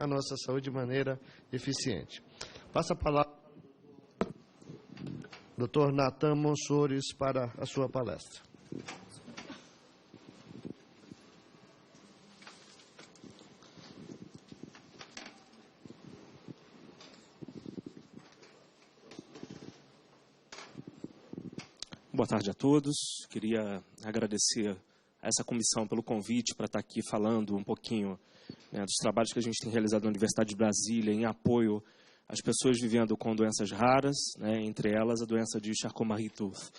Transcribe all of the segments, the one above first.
a nossa saúde de maneira eficiente. Passa a palavra ao Dr. Natan Monsores para a sua palestra. Boa tarde a todos. Queria agradecer a essa comissão pelo convite para estar aqui falando um pouquinho dos trabalhos que a gente tem realizado na Universidade de Brasília em apoio às pessoas vivendo com doenças raras, entre elas a doença de Charcot-Marie-Tooth.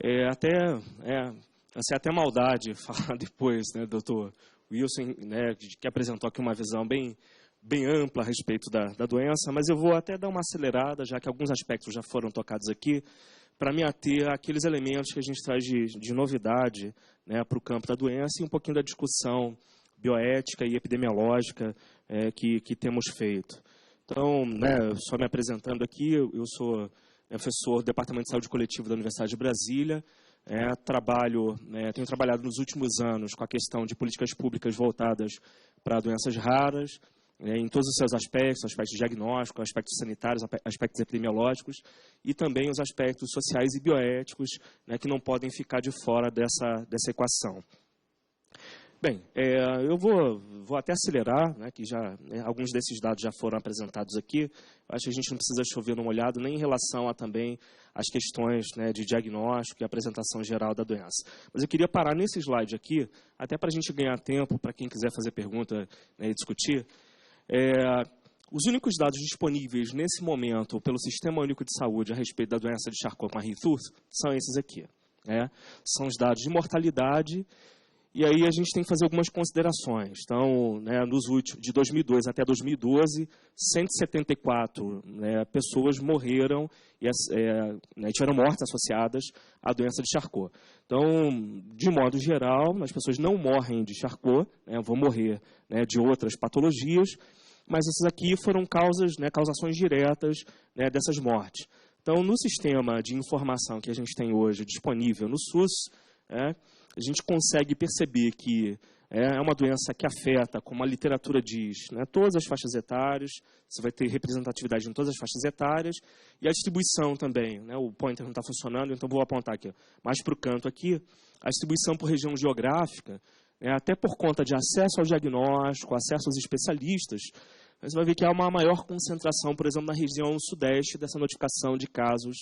Vai ser até maldade falar depois, doutor Wilson, que apresentou aqui uma visão bem ampla a respeito da doença, mas eu vou até dar uma acelerada, já que alguns aspectos já foram tocados aqui, para me ater àqueles elementos que a gente traz de novidade para o campo da doença e um pouquinho da discussão bioética e epidemiológica que temos feito. Então, só me apresentando aqui, eu sou professor do Departamento de Saúde Coletiva da Universidade de Brasília, tenho trabalhado nos últimos anos com a questão de políticas públicas voltadas para doenças raras, em todos os seus aspectos diagnósticos, aspectos sanitários, aspectos epidemiológicos e também os aspectos sociais e bioéticos, que não podem ficar de fora dessa equação. Bem, eu vou até acelerar, que alguns desses dados já foram apresentados aqui. Acho que a gente não precisa chover no molhado nem em relação a também as questões de diagnóstico e apresentação geral da doença. Mas eu queria parar nesse slide aqui, até para a gente ganhar tempo, para quem quiser fazer pergunta e discutir. Os únicos dados disponíveis nesse momento pelo Sistema Único de Saúde a respeito da doença de Charcot-Marie-Tooth são esses aqui. São os dados de mortalidade, e aí a gente tem que fazer algumas considerações. Então, de 2002 até 2012, 174 pessoas morreram e tiveram mortes associadas à doença de Charcot. Então, de modo geral, as pessoas não morrem de Charcot, vão morrer de outras patologias, mas essas aqui foram causações diretas dessas mortes. Então, no sistema de informação que a gente tem hoje disponível no SUS, a gente consegue perceber que é uma doença que afeta, como a literatura diz, todas as faixas etárias, você vai ter representatividade em todas as faixas etárias, e a distribuição também, o pointer não está funcionando, então vou apontar aqui, mais para o canto aqui, a distribuição por região geográfica, até por conta de acesso ao diagnóstico, acesso aos especialistas, você vai ver que há uma maior concentração, por exemplo, na região sudeste dessa notificação de casos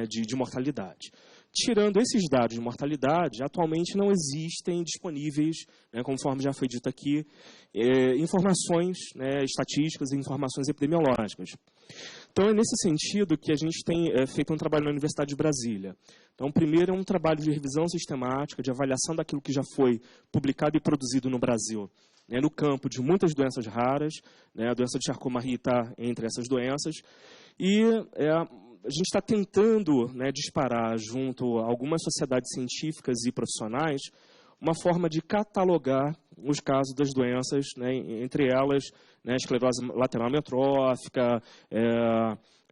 de mortalidade. Tirando esses dados de mortalidade, atualmente não existem disponíveis, conforme já foi dito aqui, informações estatísticas e informações epidemiológicas. Então, é nesse sentido que a gente tem feito um trabalho na Universidade de Brasília. Então, primeiro é um trabalho de revisão sistemática, de avaliação daquilo que já foi publicado e produzido no Brasil, no campo de muitas doenças raras, a doença de Charcot-Marie está entre essas doenças, e a gente está tentando disparar junto a algumas sociedades científicas e profissionais uma forma de catalogar os casos das doenças, entre elas esclerose lateral amiotrófica,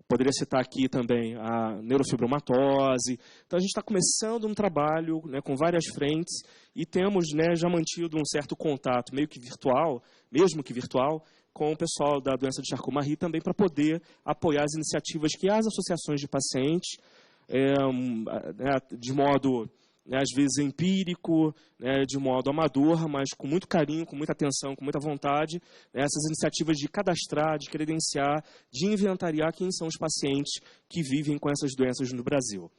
poderia citar aqui também a neurofibromatose. Então, a gente está começando um trabalho com várias frentes e temos já mantido um certo contato, meio que virtual, mesmo que virtual, com o pessoal da doença de Charcot-Marie também para poder apoiar as iniciativas que as associações de pacientes, de modo, às vezes, empírico, de modo amador, mas com muito carinho, com muita atenção, com muita vontade, essas iniciativas de cadastrar, de credenciar, de inventariar quem são os pacientes que vivem com essas doenças no Brasil.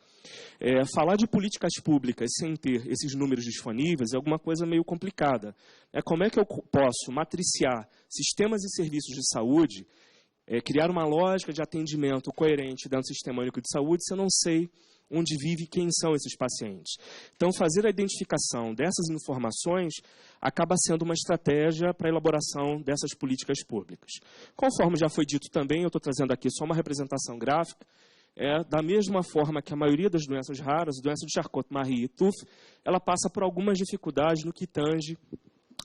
Falar de políticas públicas sem ter esses números disponíveis é alguma coisa meio complicada. Como é que eu posso matriciar sistemas e serviços de saúde, criar uma lógica de atendimento coerente dentro do Sistema Único de Saúde se eu não sei onde vive e quem são esses pacientes? Então, fazer a identificação dessas informações acaba sendo uma estratégia para a elaboração dessas políticas públicas. Conforme já foi dito também, eu estou trazendo aqui só uma representação gráfica, da mesma forma que a maioria das doenças raras, a doença de Charcot-Marie-Tooth, ela passa por algumas dificuldades no que tange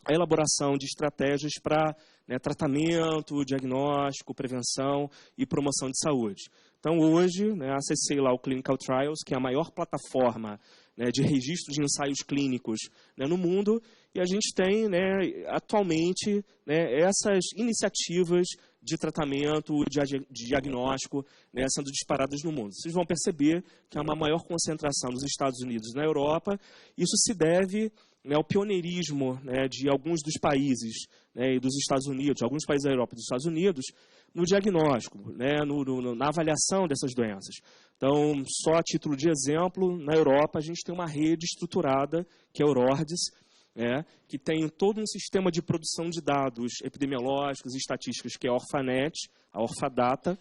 a elaboração de estratégias para tratamento, diagnóstico, prevenção e promoção de saúde. Então, hoje, acessei lá o Clinical Trials, que é a maior plataforma né, de registro de ensaios clínicos, né, no mundo, e a gente tem, né, atualmente, né, essas iniciativas de tratamento, de diagnóstico, né, sendo disparadas no mundo. Vocês vão perceber que há uma maior concentração nos Estados Unidos e na Europa. Isso se deve, né, ao pioneirismo, né, de alguns dos países, né, e dos Estados Unidos, alguns países da Europa e dos Estados Unidos, no diagnóstico, né, na avaliação dessas doenças. Então, só a título de exemplo, na Europa a gente tem uma rede estruturada, que é a Eurordis, que tem todo um sistema de produção de dados epidemiológicos e estatísticos, que é a Orphanet, a Orphadata.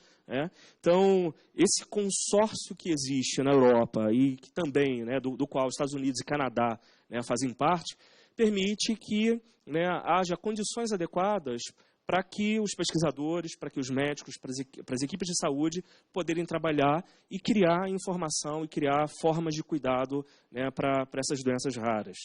Então, esse consórcio que existe na Europa e que também, né, do qual os Estados Unidos e Canadá, né, fazem parte, permite que, né, haja condições adequadas para que os pesquisadores, para que os médicos, para as equipes de saúde poderem trabalhar e criar informação e criar formas de cuidado, né, para essas doenças raras.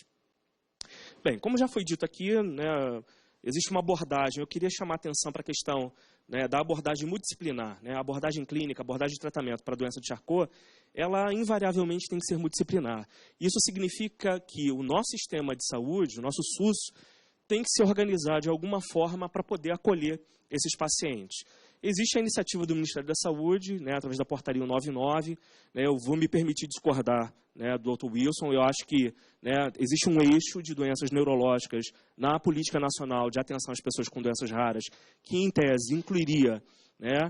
Bem, como já foi dito aqui, né, existe uma abordagem. Eu queria chamar a atenção para a questão, né, da abordagem multidisciplinar, né, a abordagem clínica, a abordagem de tratamento para a doença de Charcot, ela invariavelmente tem que ser multidisciplinar. Isso significa que o nosso sistema de saúde, o nosso SUS, tem que se organizar de alguma forma para poder acolher esses pacientes. Existe a iniciativa do Ministério da Saúde, né, através da portaria 199, né, eu vou me permitir discordar, né, do Dr. Wilson. Eu acho que, né, existe um eixo de doenças neurológicas na política nacional de atenção às pessoas com doenças raras, que em tese incluiria, né,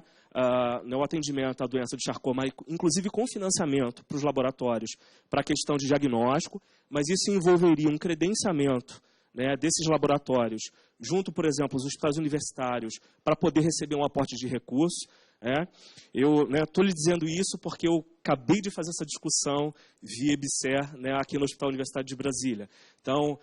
o atendimento à doença de Charcot, mas inclusive com financiamento para os laboratórios, para a questão de diagnóstico, mas isso envolveria um credenciamento, né, desses laboratórios, junto, por exemplo, aos hospitais universitários, para poder receber um aporte de recursos. Eu estou lhe dizendo isso porque eu acabei de fazer essa discussão via EBSER, né, aqui no Hospital Universitário de Brasília. Então,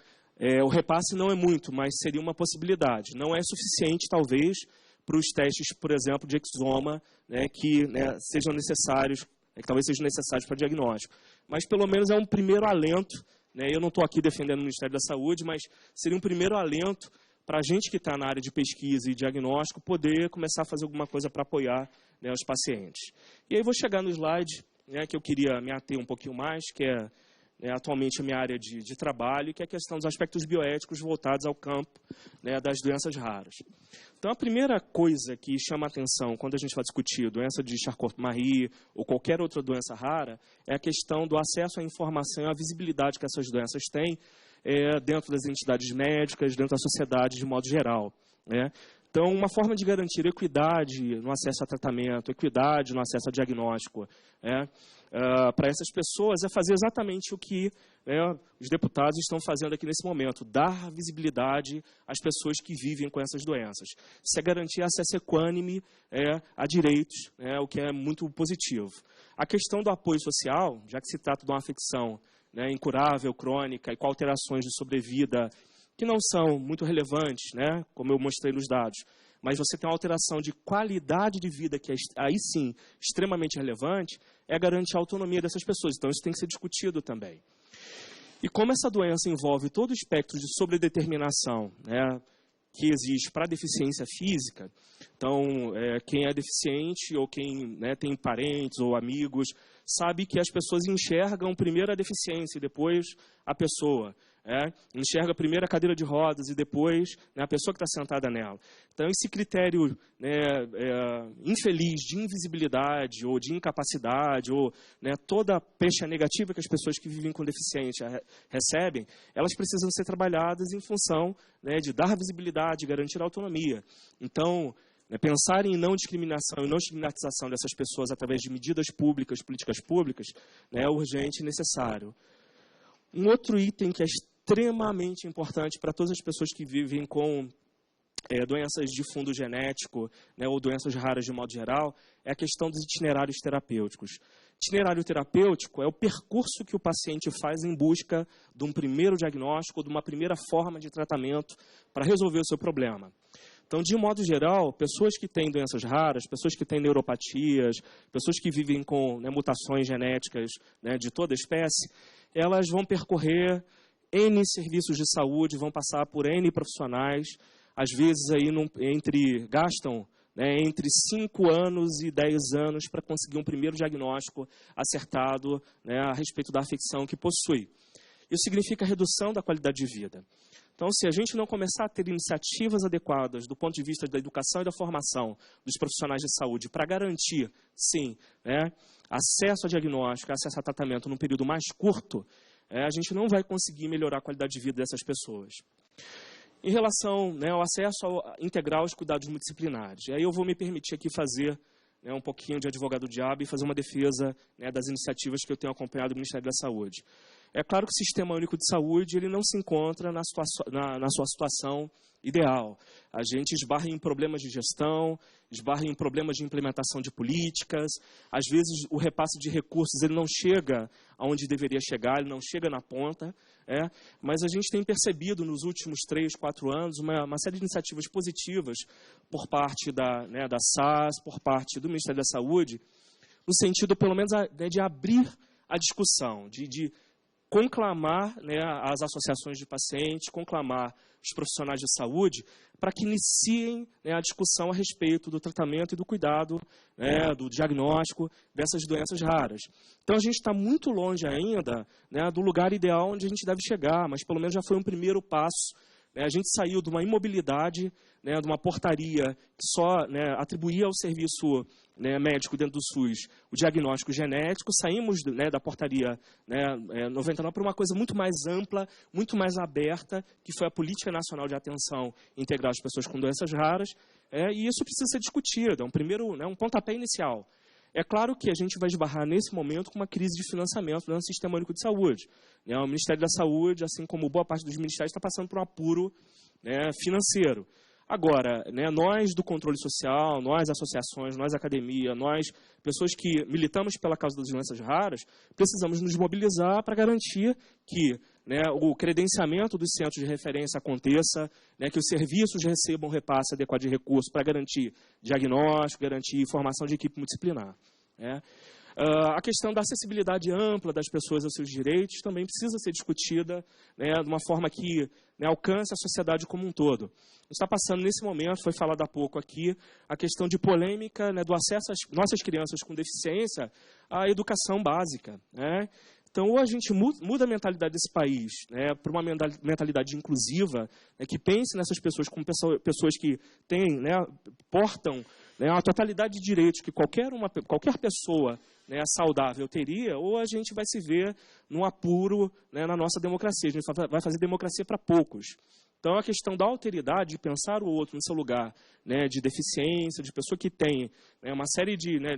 o repasse não é muito, mas seria uma possibilidade. Não é suficiente, talvez, para os testes, por exemplo, de exoma, né, que, né, sejam necessários, que talvez sejam necessários para diagnóstico. Mas, pelo menos, é um primeiro alento. Eu não estou aqui defendendo o Ministério da Saúde, mas seria um primeiro alento para a gente que está na área de pesquisa e diagnóstico poder começar a fazer alguma coisa para apoiar, né, os pacientes. E aí vou chegar no slide, né, que eu queria me ater um pouquinho mais, que é, né, atualmente a minha área de trabalho, que é a questão dos aspectos bioéticos voltados ao campo, né, das doenças raras. Então, a primeira coisa que chama a atenção quando a gente vai discutir doença de Charcot-Marie ou qualquer outra doença rara é a questão do acesso à informação e à visibilidade que essas doenças têm dentro das entidades médicas, dentro da sociedade de modo geral, né? Então, uma forma de garantir equidade no acesso a tratamento, equidade no acesso a diagnóstico, para essas pessoas é fazer exatamente o que, né, os deputados estão fazendo aqui nesse momento, dar visibilidade às pessoas que vivem com essas doenças. Isso é garantir acesso equânime a direitos, o que é muito positivo. A questão do apoio social, já que se trata de uma afecção, né, incurável, crônica e com alterações de sobrevida que não são muito relevantes, né, como eu mostrei nos dados, mas você tem uma alteração de qualidade de vida que é, aí sim, extremamente relevante, é garantir a autonomia dessas pessoas. Então, isso tem que ser discutido também. E como essa doença envolve todo o espectro de sobredeterminação, né, que existe para a deficiência física, então, quem é deficiente ou quem, né, tem parentes ou amigos, sabe que as pessoas enxergam primeiro a deficiência e depois a pessoa. Enxerga primeiro a cadeira de rodas e depois, né, a pessoa que está sentada nela. Então, esse critério, né, infeliz de invisibilidade ou de incapacidade, ou, né, toda a pecha negativa que as pessoas que vivem com deficiência recebem, elas precisam ser trabalhadas em função, né, de dar visibilidade, de garantir a autonomia. Então, pensar em não discriminação e não estigmatização dessas pessoas através de medidas públicas, políticas públicas, né, é urgente e necessário. Um outro item que é extremamente importante para todas as pessoas que vivem com doenças de fundo genético, né, ou doenças raras de modo geral, é a questão dos itinerários terapêuticos. Itinerário terapêutico é o percurso que o paciente faz em busca de um primeiro diagnóstico, de uma primeira forma de tratamento para resolver o seu problema. Então, de modo geral, pessoas que têm doenças raras, pessoas que têm neuropatias, pessoas que vivem com, né, mutações genéticas, né, de toda espécie, elas vão percorrer N serviços de saúde, vão passar por N profissionais, às vezes aí gastam, né, entre 5 anos e 10 anos para conseguir um primeiro diagnóstico acertado, né, a respeito da afecção que possui. Isso significa redução da qualidade de vida. Então, se a gente não começar a ter iniciativas adequadas do ponto de vista da educação e da formação dos profissionais de saúde para garantir, sim, né, acesso a diagnóstico, acesso a tratamento num período mais curto, a gente não vai conseguir melhorar a qualidade de vida dessas pessoas. Em relação, né, ao acesso integral aos cuidados multidisciplinares, aí eu vou me permitir aqui fazer, né, um pouquinho de advogado do diabo e fazer uma defesa, né, das iniciativas que eu tenho acompanhado do Ministério da Saúde. É claro que o Sistema Único de Saúde ele não se encontra na sua situação ideal. A gente esbarra em problemas de gestão, esbarra em problemas de implementação de políticas. Às vezes, o repasse de recursos ele não chega aonde deveria chegar, ele não chega na ponta. Mas a gente tem percebido nos últimos 3, 4 anos uma série de iniciativas positivas por parte da SAS, por parte do Ministério da Saúde, no sentido, pelo menos, de abrir a discussão, de conclamar, né, as associações de pacientes, conclamar os profissionais de saúde para que iniciem, né, a discussão a respeito do tratamento e do cuidado, né, do diagnóstico dessas doenças raras. Então, a gente está muito longe ainda, né, do lugar ideal onde a gente deve chegar, mas pelo menos já foi um primeiro passo. A gente saiu de uma imobilidade, né, de uma portaria que só, né, atribuía ao serviço, né, médico dentro do SUS o diagnóstico genético, saímos, né, da portaria, né, 99 para uma coisa muito mais ampla, muito mais aberta, que foi a Política Nacional de Atenção Integral às Pessoas com Doenças Raras, e isso precisa ser discutido, é um primeiro, né, um pontapé inicial. É claro que a gente vai esbarrar nesse momento com uma crise de financiamento do Sistema Único de Saúde. O Ministério da Saúde, assim como boa parte dos ministérios, está passando por um apuro, né, financeiro. Agora, né, nós do controle social, nós associações, nós academia, nós pessoas que militamos pela causa das doenças raras, precisamos nos mobilizar para garantir que, né, o credenciamento dos centros de referência aconteça, né, que os serviços recebam repasse adequado de recursos para garantir diagnóstico, garantir formação de equipe multidisciplinar. A questão da acessibilidade ampla das pessoas aos seus direitos também precisa ser discutida, né, de uma forma que, né, alcance a sociedade como um todo. A gente está passando nesse momento, foi falado há pouco aqui, a questão de polêmica, né, do acesso às nossas crianças com deficiência à educação básica, né? Então, ou a gente muda a mentalidade desse país, né, para uma mentalidade inclusiva, né, que pense nessas pessoas como pessoas que têm, né, portam, né, a totalidade de direitos que qualquer pessoa, né, saudável teria, ou a gente vai se ver num apuro, né, na nossa democracia. A gente vai fazer democracia para poucos. Então, a questão da alteridade, de pensar o outro no seu lugar, né, de deficiência, de pessoa que tem, né, uma série de... Né,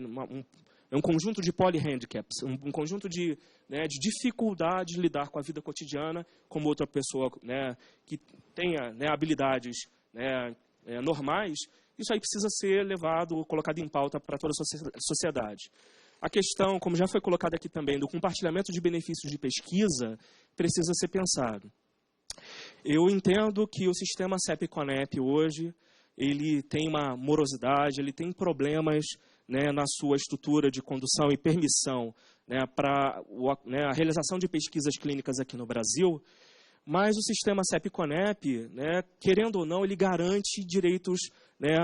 um conjunto de polyhandicaps, um conjunto de, né, de dificuldade de lidar com a vida cotidiana, como outra pessoa, né, que tenha, né, habilidades, né, normais. Isso aí precisa ser levado, colocado em pauta para toda a sociedade. A questão, como já foi colocado aqui também, do compartilhamento de benefícios de pesquisa, precisa ser pensado. Eu entendo que o sistema CEP-CONEP hoje, ele tem uma morosidade, ele tem problemas, né, na sua estrutura de condução e permissão, né, para a realização de pesquisas clínicas aqui no Brasil, mas o sistema CEP-CONEP, né, querendo ou não, ele garante direitos, né,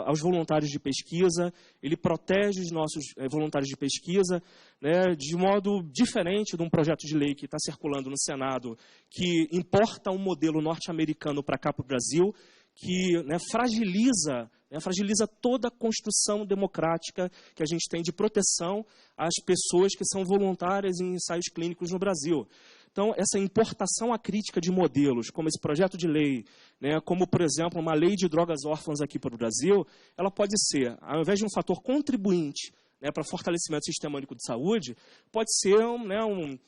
aos voluntários de pesquisa, ele protege os nossos voluntários de pesquisa, né, de modo diferente de um projeto de lei que está circulando no Senado, que importa um modelo norte-americano para cá, para o Brasil, que, né, fragiliza toda a construção democrática que a gente tem de proteção às pessoas que são voluntárias em ensaios clínicos no Brasil. Então, essa importação acrítica de modelos, como esse projeto de lei, né, como, por exemplo, uma lei de drogas órfãs aqui para o Brasil, ela pode ser, ao invés de um fator contribuinte, né, para fortalecimento do Sistema Único de Saúde, pode ser um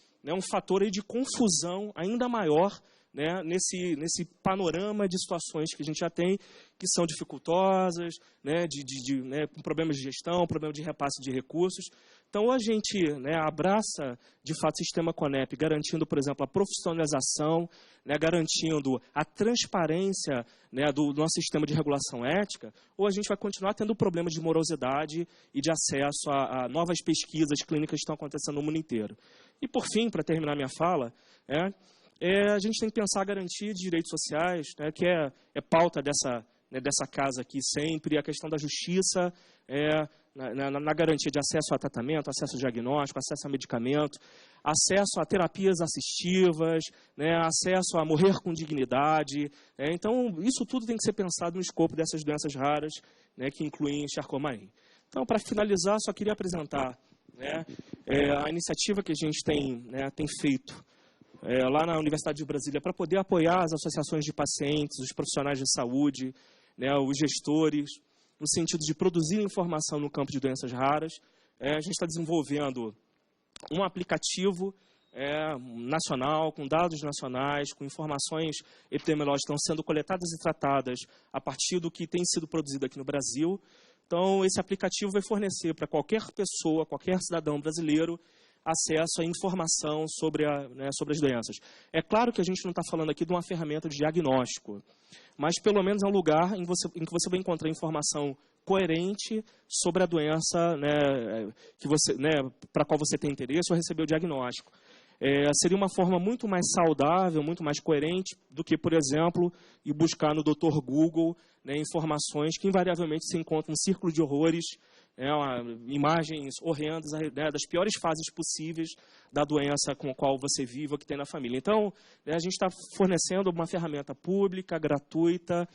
fator aí de confusão ainda maior, né, nesse panorama de situações que a gente já tem, que são dificultosas, né, né, com problemas de gestão, problema de repasse de recursos. Então, ou a gente, né, abraça, de fato, o sistema CONEP, garantindo, por exemplo, a profissionalização, né, garantindo a transparência, né, do nosso sistema de regulação ética, ou a gente vai continuar tendo problemas de morosidade e de acesso a novas pesquisas clínicas que estão acontecendo no mundo inteiro. E, por fim, para terminar minha fala, a gente tem que pensar a garantia de direitos sociais, né, que é pauta né, dessa casa aqui sempre, a questão da justiça na garantia de acesso a tratamento, acesso a diagnóstico, acesso a medicamento, acesso a terapias assistivas, né, acesso a morrer com dignidade. Então, isso tudo tem que ser pensado no escopo dessas doenças raras, né, que incluem Charcot-Marie. Então, para finalizar, só queria apresentar, né, a iniciativa que a gente tem feito lá na Universidade de Brasília para poder apoiar as associações de pacientes, os profissionais de saúde, né, os gestores, no sentido de produzir informação no campo de doenças raras. A gente está desenvolvendo um aplicativo nacional, com dados nacionais, com informações epidemiológicas que estão sendo coletadas e tratadas a partir do que tem sido produzido aqui no Brasil. Então, esse aplicativo vai fornecer para qualquer pessoa, qualquer cidadão brasileiro, acesso à informação sobre as doenças. É claro que a gente não está falando aqui de uma ferramenta de diagnóstico, mas pelo menos é um lugar em que você vai encontrar informação coerente sobre a doença, né, para a qual você tem interesse ou recebeu o diagnóstico. Seria uma forma muito mais saudável, muito mais coerente do que, por exemplo, ir buscar no Dr. Google, né, informações que invariavelmente se encontram um círculo de horrores, imagens horrendas, né, das piores fases possíveis da doença com a qual você vive ou que tem na família. Então, a gente está fornecendo uma ferramenta pública, gratuita,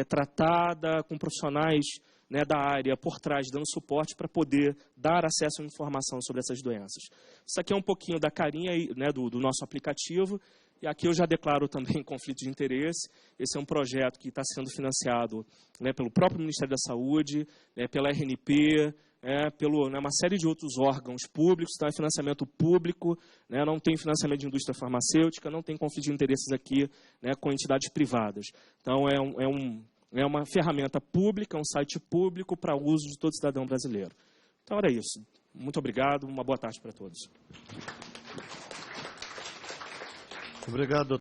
tratada, com profissionais, né, da área por trás, dando suporte para poder dar acesso à informação sobre essas doenças. Isso aqui é um pouquinho da carinha, né, do nosso aplicativo. E aqui eu já declaro também conflito de interesse. Esse é um projeto que está sendo financiado, né, pelo próprio Ministério da Saúde, né, pela RNP, uma série de outros órgãos públicos. Então, é financiamento público, né, não tem financiamento de indústria farmacêutica, não tem conflito de interesses aqui, né, com entidades privadas. Então, é uma ferramenta pública, um site público para uso de todo cidadão brasileiro. Então, era isso. Muito obrigado, uma boa tarde para todos. Obrigado, doutor.